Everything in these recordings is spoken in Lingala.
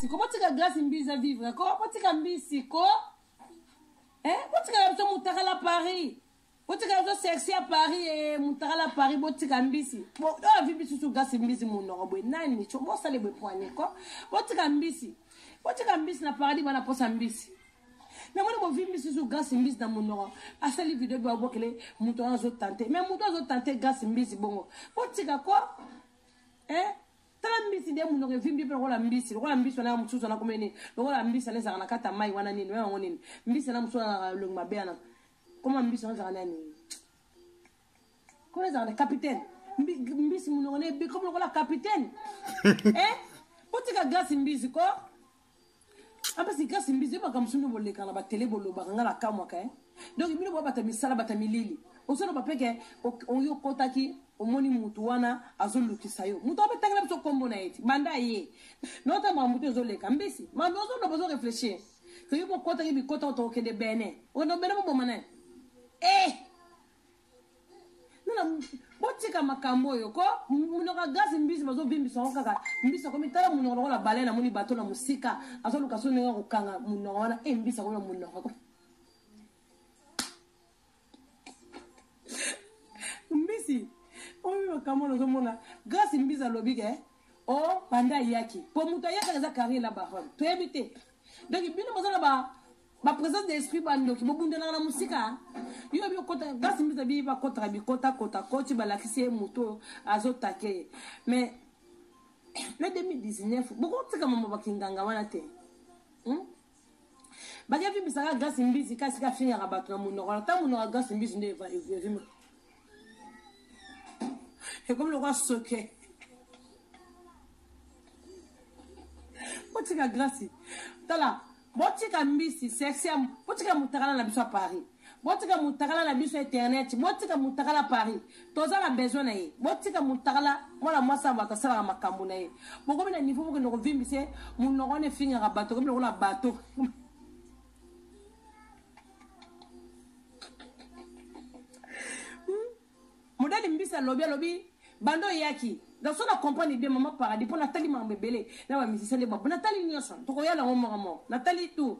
Comment tu as grâce mbisi à vivre? Comment tu as mbisi ko? Hein? Comment tu as besoin de la Paris? Comment tu as besoin de sexy à Paris et montrer Paris? Comment tu as mbisi? Bon, on vit mbisi sur grâce mbisi mon nom. Nani, tu vois ça les poignets quoi? Comment tu as mbisi? Comment tu as mbisi na Paris? Bana posa mbisi. Mais moi, je vis mbisi sur grâce mbisi dans mon nom. À cette vidéo, je vais voir que les moutons ont tenté. Mais moutons ont tenté grâce mbisi bon. Comment tu as quoi? Hein? Mbisi de mu no vimbi pe ngola mbisi ngola mbisi na mutsuzo na komeni ngola mbisi na zanga nakata mai wana nini wewe ngonini mbisi na mutsuzo na lungma beana koma mbisi na zanga nani ko zanga capitaine mbisi mu no ne bi comme ngola capitaine otika gas mbisi ko apasi gas mbisi ba kamsundu boleka na ba tele bolo ba ngala kamwa ka donc bino ba bata misala bata milili osolo ba peke oyo kotaki omoni mutu wana azolukisa yo mutu abetangela biso kombo na yeti manda ye nota mamutu ezoleka mbisi mambo ozo bezo réfléchir que yo bokota ki bikota to kende bene ono bene bo mana nana botika makambo yo ko munoka gasi mbisi bazo bimbisa okaka mbisa ko mitala munoka la balena muni bato na musika azoluka so nenga kokanga munoka wana mbisa ko munoka ko mbisi oyo kama no mona grâce mbiza lobike o banda yaki po muto yaka za carré la bahon to éviter donc bino bazala ba présence d'esprit bando ki bobundela na musika yo bi kota grâce mbiza bi ba kota bi kota koti ba lakisi muto azotake mais na 2019 boko tika mama bakinganga wana te baga vi bisaka grâce mbizi kasi ka finir rabato na munoko ta munoko grâce mbizi ne va vivre. Et comme le roi soquet. Botika grâce. Tala, botika mbisi sexy, botika mutakala na biso à Paris. Botika mutakala na biso internet, botika mutakala Paris. Toza la besoin na ye. Botika mutakala, moi mwasa bata sala makambo na ye. Boko na niveau ko no vimbise, mun no ne finir à bateau comme le la bateau. Modèle mbisa lobby bando yaki dans son accompagne bien maman paradis pour Nathalie mambebele na ba musicien de babu Nathalie nyoso to ko yala ngomo Nathalie tout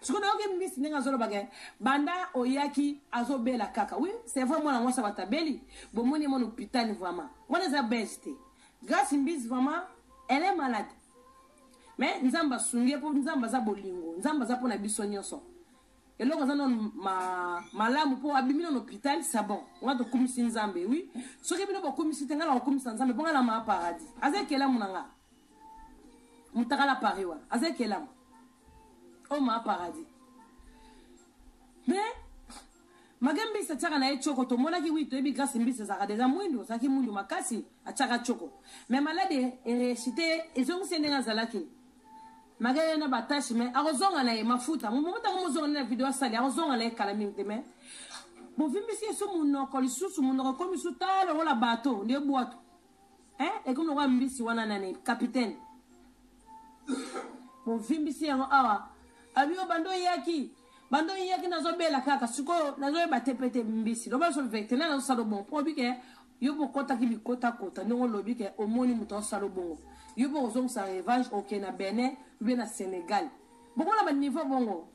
ce qu'on a eu mbisi ninga zolo bagay banda oyaki azobela kaka oui c'est vraiment la moi ça va tabeli bon moni mon hôpital vraiment on est à best grâce mbisi vraiment elle est malade mais nzamba sungie pour nzamba za bolingo nzamba za pona biso nyoso. Et là, on a malamu pour abîmer l'hôpital, c'est bon. On a de commissions Zambé, oui. Ce qui est bien, commissions, on a commissions Zambé, on a la paradis. Azek est là, mon anga. Moutara la Paris, ouais. Azek est là. Oh, ma paradis. Mais, magambi, ça tient à la choco, to mona qui oui, tu es grâce à mbi, ça a des amouindos, ça qui mouille makasi, à tchara choco. Mais malade est récité, et sont c'est des zalaki. Magaya na batashi me arozonga na mafuta mumota ngomozonga na video sali arozonga na kala mingi me bo vimbisi so munoko lisusu munoko komi sutala wala bato nde boato e comme no mbisi wana nane capitaine bo vimbisi yango awa abiyo bando yaki nazo bela kaka siko nazo batepete mbisi lo ba so vectena na salo bon probike yo bokota ki bikota ndongo lobike omoni muto salo bongo yo bo zong sa revanche au Kenya Benin ou na Sénégal bon on a un niveau bongo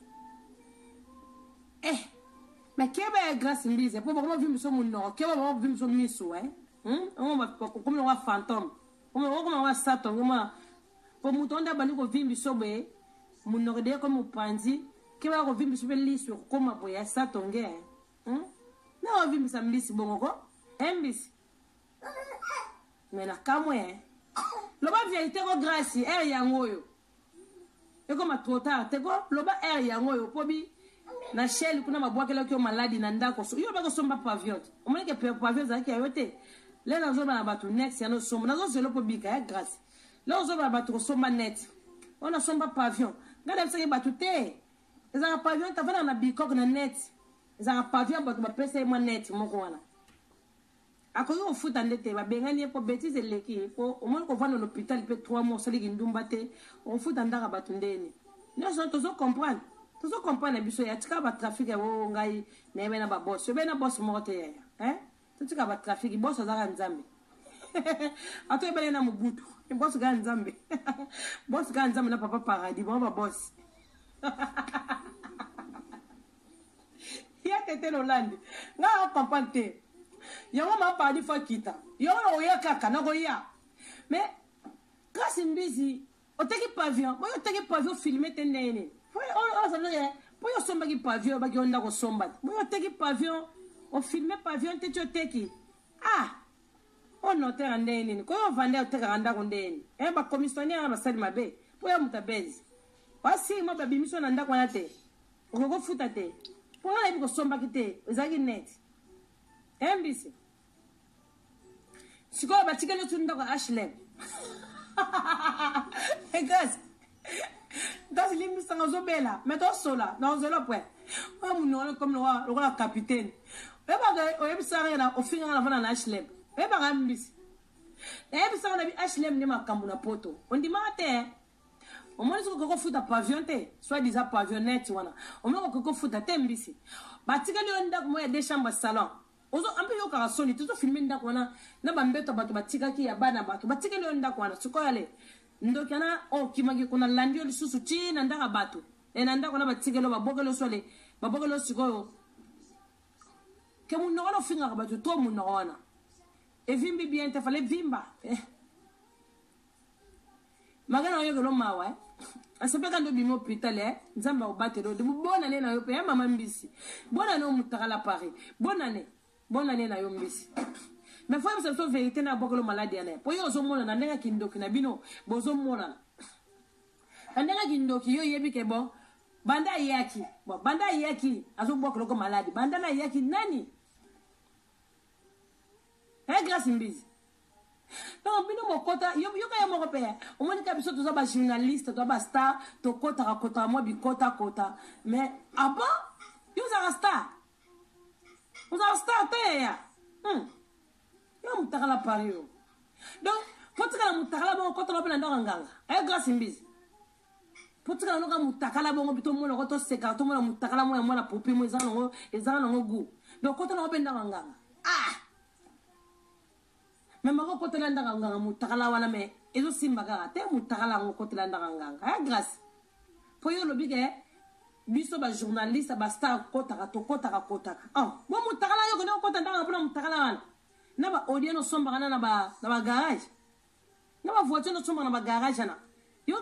mais keba grâce mbise pour vraiment vivre sur mon nord keba vraiment vivre sur miso on va comme on va fantôme on va satan comment pour mutonda bani ko vivre sur be mon nord de comme panzi keba ko vivre sur liso comme boya satonge na vivre sur mbisi bongo ko mbisi mais na kamwe loba vérité ko grâce yangoyo et comme trop tard te ko loba yangoyo pobi na shell kuna mabwakela ko maladi na ndako so yo ba ko somba pavillon o mone ke pavillon za ki ayote le na zo ba batu next ya no somba na zo zelo pobi ka grâce le zo ba batu somba net on a somba pavillon ngada msake batu te za pavillon ta vana na bikok na net za pavillon batu ba pesa mo net moko wana akoyo ofuta ndete ba bengani po bêtise leki po au moins ko vana l'hôpital pe 3 mois sali kindumba te on futa ndaka batu ndeni no so to comprendre biso ya tika ba trafic ya wo ngai na yena ba boss yo bena boss mote to tika ba trafic boss za nzambe ato ebele na mubutu boss ga nzambe boss ga nzambe na papa paradis bon ba boss ya tete Lolande nga compante yango ma paradis fa kita yango o ya kaka na ko ya mais kasi mbizi oteki pavillon boyo oteki pavillon filmer tenene o ça veut dire boyo somba ki pavillon ba ki onda ko somba boyo oteki pavillon o filmer pavillon te teki o notaire ndeni ko yo vande oteka anda ko ndeni ba commissionnaire ba sali mabe boyo mutabezi basi mo ba bimiso na ndako na te ko futa te po na ibi ko somba kite ezaki net mbisi siko ba tikelo tunda ko Ashlem das limbi sanga zobela mais to sola na zola point o muno comme le capitaine e ba ga o ebisara na ofinga na vana na Ashlem e ba ga mbisi e ebisara na bi Ashlem ni makambu na poto ondi mate o moni ko futa pavillon te soit disant pavillonnette wana o mo ko futa te mbisi ba tikeli onda ko mo ya deux chambres salon ozo ampe yo ka soni tuzo filmer ndako wana na bambeto bato batika ki ya bana bato batikeli yo ndako wana siko yale ndokana o kimagi kuna landio lisusu ti na ndaka bato na ndako na batikelo babokelo sole babokelo siko ke munno wala finga ka bato to munno wana e vimbi bien te fale vimba magana yo gelo mawa asepeka ndo bimo hôpital nzamba obatelo de bona ne na yo pe ya mama mbisi bona no mutakala Paris bona ne na yo mbisi mais faut que ça vérité na bokolo maladie na po yo zo mona na ndanga kindoki na bino bozo mona ndanga kindoki yo yebi ke bon banda yaki azo bokolo ko maladie banda na yaki nani grâce mbisi donc bino mokota yo ka mo ko pe o moni ka biso to za ba journaliste to ba star to kota mo bi kota mais bon yo za star uza star te ya yo mutakala pario donc potika mutakala bon ko to lobela ndanga nganga grâce mbisi potika no ka mutakala bon bito mo ko to seka to mo mutakala mo ya mo na popi mo ezana ngo gu donc ko to lobela ndanga mais mako ko to ndanga nganga mutakala wana me ezo simba ka te mutakala ngo ko to ndanga nganga grâce po yo lobike biso ba journaliste ba star kota bo mutakala yo ko kota ndanga pona mutakala wana na ba audio no somba na ba garage na ba voiture no somba na ba garage na yo